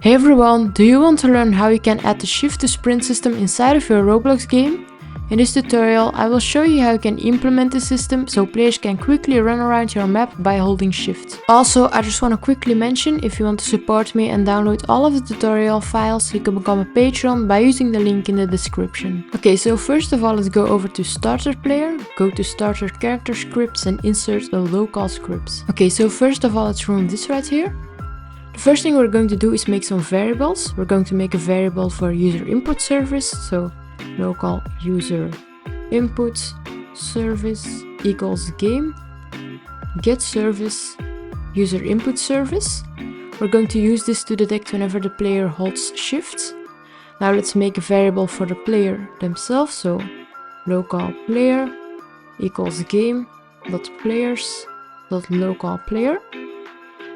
Hey everyone, do you want to learn how you can add the shift to sprint system inside of your Roblox game? In this tutorial, I will show you how you can implement the system so players can quickly run around your map by holding shift. Also, I just want to quickly mention, if you want to support me and download all of the tutorial files, you can become a patron by using the link in the description. Okay, so first of all, let's go over to starter player, go to starter character scripts and insert a local script. Okay, so first of all, let's remove this right here. The first thing we're going to do is make some variables. We're going to make a variable for user input service, so local user input service equals game get service user input service. We're going to use this to detect whenever the player holds shift. Now let's make a variable for the player themselves, so local player equals game dot players dot local player.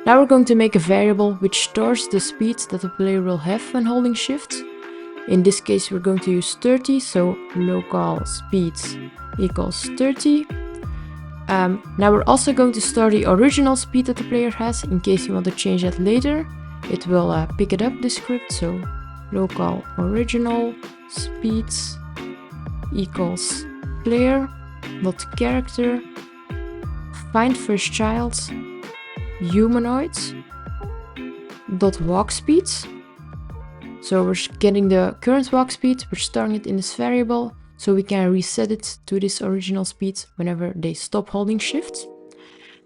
Now we're going to make a variable which stores the speed that the player will have when holding shift. In this case we're going to use 30, so local speed equals 30. Now we're also going to store the original speed that the player has in case you want to change that later. It will pick it up, this script, so local original speed equals player dot character find first child humanoid dot walk speed. So we're getting the current walk speed, we're storing it in this variable so we can reset it to this original speed whenever they stop holding shift.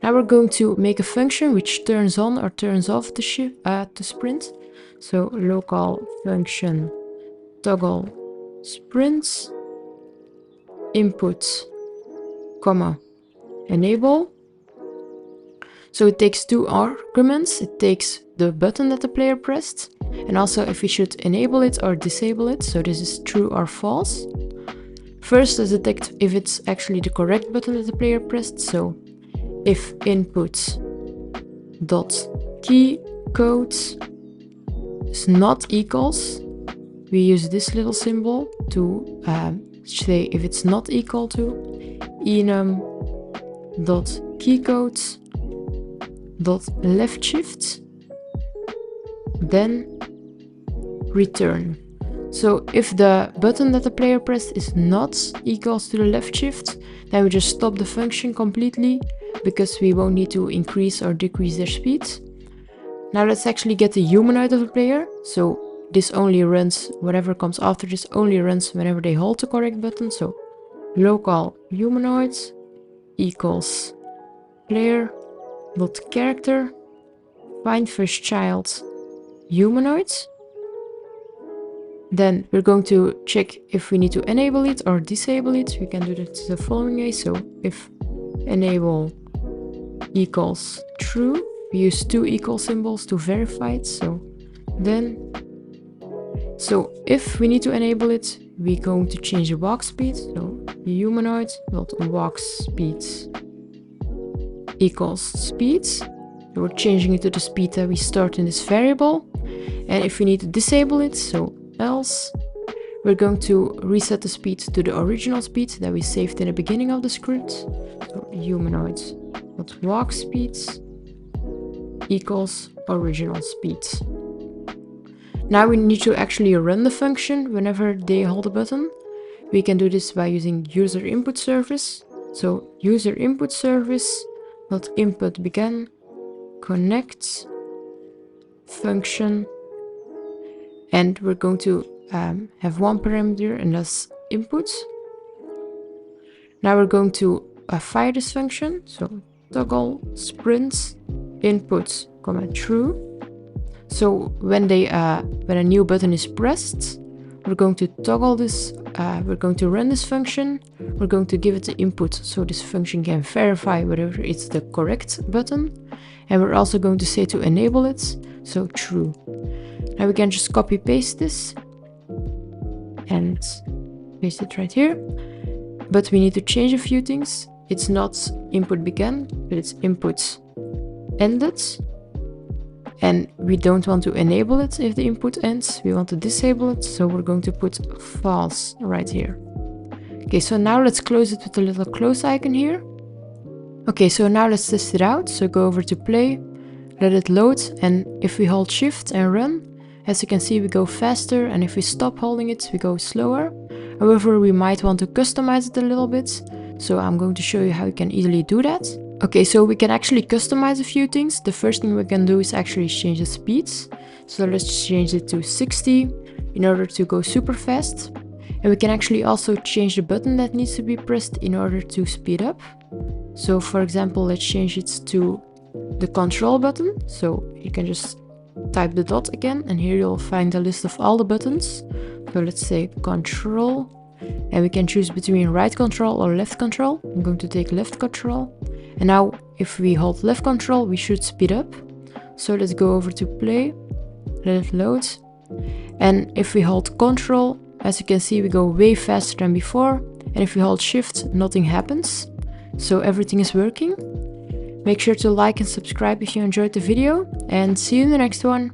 Now we're going to make a function which turns on or turns off the sprint. So local function toggle sprint input comma enable. So it takes two arguments. It takes the button that the player pressed and also if we should enable it or disable it. So this is true or false. First, let's detect if it's actually the correct button that the player pressed. So if input dot key code is not equals, we use this little symbol to say if it's not equal to enum dot key code dot left shift, then return. So if the button that the player pressed is not equals to the left shift, then we just stop the function completely because we won't need to increase or decrease their speed. Now let's actually get the humanoid of the player. So this only runs, whatever comes after this only runs whenever they hold the correct button. So local humanoid equals player dot character find first child humanoid. Then we're going to check if we need to enable it or disable it. We can do that the following way. So if enable equals true, we use two equal symbols to verify it. So if we need to enable it, we're going to change the walk speed. So humanoid dot walk speed equals speed. So we're changing it to the speed that we stored in this variable. And if we need to disable it, so else, we're going to reset the speed to the original speed that we saved in the beginning of the script. So humanoid dot walk speed equals original speed. Now we need to actually run the function whenever they hold a button. We can do this by using user input service. So user input service dot input begin connect function, and we're going to have one parameter and that's input. Now we're going to fire this function, so toggle sprint input comma true. So when a new button is pressed, we're going to toggle this, we're going to run this function, we're going to give it the input so this function can verify whether it's the correct button, and we're also going to say to enable it, so true. Now we can just copy paste this and paste it right here, but we need to change a few things. It's not input began, but it's input ended. And we don't want to enable it if the input ends, we want to disable it, so we're going to put false right here. Okay, so now let's close it with the little close icon here. Okay, so now let's test it out. So go over to play, let it load, and if we hold shift and run, As you can see, we go faster, and if we stop holding it, we go slower. However, we might want to customize it a little bit, so I'm going to show you how you can easily do that. Okay, so we can actually customize a few things. The first thing we can do is actually change the speeds. So let's change it to 60 in order to go super fast. And we can actually also change the button that needs to be pressed in order to speed up. So for example, let's change it to the control button. So you can just type the dot again, and here you'll find a list of all the buttons. So let's say control, and we can choose between right control or left control. I'm going to take left control. And now if we hold left control, we should speed up. So let's go over to play, let it load. And if we hold control, as you can see, we go way faster than before. And if we hold shift, nothing happens. So everything is working. Make sure to like and subscribe if you enjoyed the video, and see you in the next one.